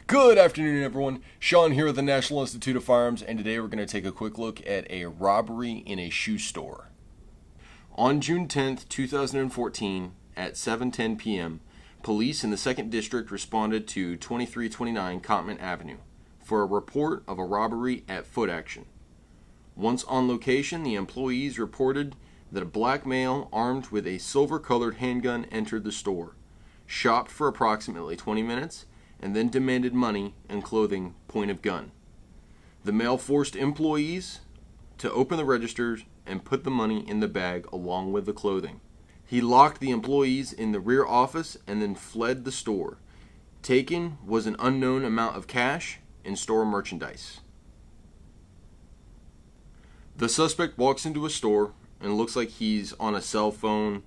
Good afternoon, everyone. Sean here with the National Institute of Firearms, and today we're going to take a quick look at a robbery in a shoe store. On June 10th, 2014, at 7:10 p.m., police in the 2nd District responded to 2329 Cottman Avenue for a report of a robbery at Footaction. Once on location, the employees reported that a black male armed with a silver-colored handgun entered the store, shopped for approximately 20 minutes, and then demanded money and clothing point of gun. The male forced employees to open the registers and put the money in the bag along with the clothing. He locked the employees in the rear office and then fled the store. Taken was an unknown amount of cash and store merchandise. The suspect walks into a store and looks like he's on a cell phone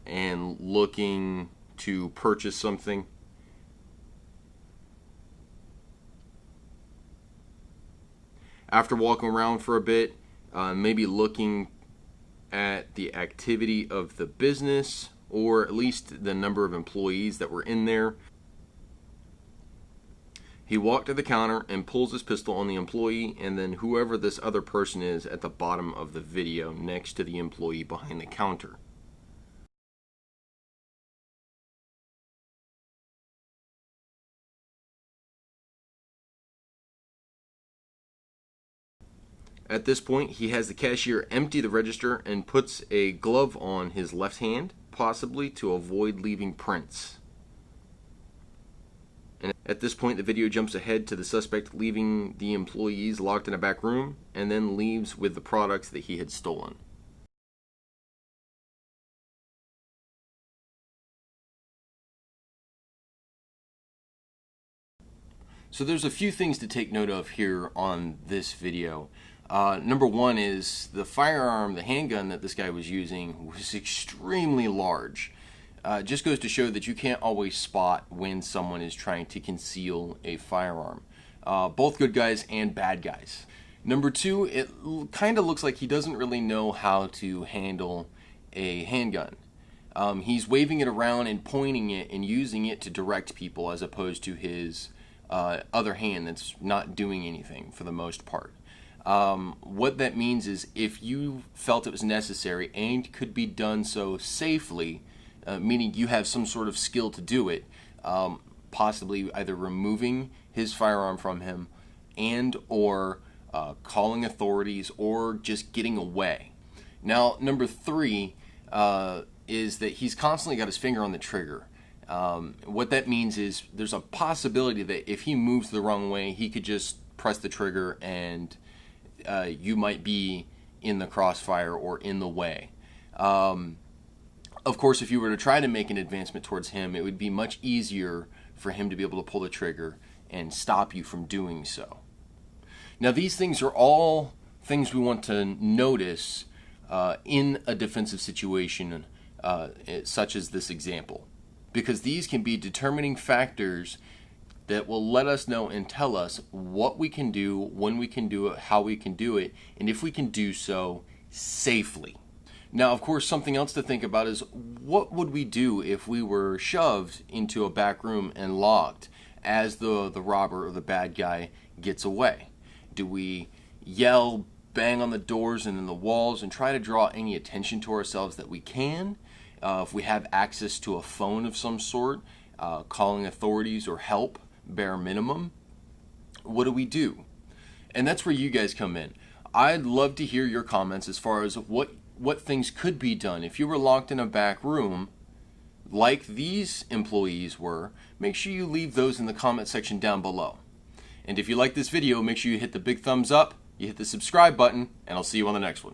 and looking to purchase something. After walking around for a bit, maybe looking at the activity of the business, or at least the number of employees that were in there, he walked to the counter and pulls his pistol on the employee and then whoever this other person is at the bottom of the video next to the employee behind the counter. At this point, he has the cashier empty the register and puts a glove on his left hand, possibly to avoid leaving prints. And at this point, the video jumps ahead to the suspect leaving the employees locked in a back room and then leaves with the products that he had stolen. So there's a few things to take note of here on this video. Number one is the firearm, the handgun that this guy was using was extremely large. Just goes to show that you can't always spot when someone is trying to conceal a firearm. Both good guys and bad guys. Number two, it kind of looks like he doesn't really know how to handle a handgun. He's waving it around and pointing it and using it to direct people as opposed to his other hand that's not doing anything for the most part. What that means is if you felt it was necessary and could be done so safely, meaning you have some sort of skill to do it, possibly either removing his firearm from him and or calling authorities or just getting away. Now, number three is that he's constantly got his finger on the trigger. What that means is there's a possibility that if he moves the wrong way, he could just press the trigger and you might be in the crossfire or in the way. Of course, if you were to try to make an advancement towards him, it would be much easier for him to be able to pull the trigger and stop you from doing so. Now, these things are all things we want to notice in a defensive situation such as this example, because these can be determining factors that will let us know and tell us what we can do, when we can do it, how we can do it, and if we can do so safely. Now, of course, something else to think about is what would we do if we were shoved into a back room and locked as the robber or the bad guy gets away? Do we yell, bang on the doors and in the walls and try to draw any attention to ourselves that we can? If we have access to a phone of some sort, calling authorities or help, bare minimum, what do we do? And that's where you guys come in. I'd love to hear your comments as far as what things could be done. If you were locked in a back room like these employees were, make sure you leave those in the comment section down below. And if you like this video, make sure you hit the big thumbs up, you hit the subscribe button, and I'll see you on the next one.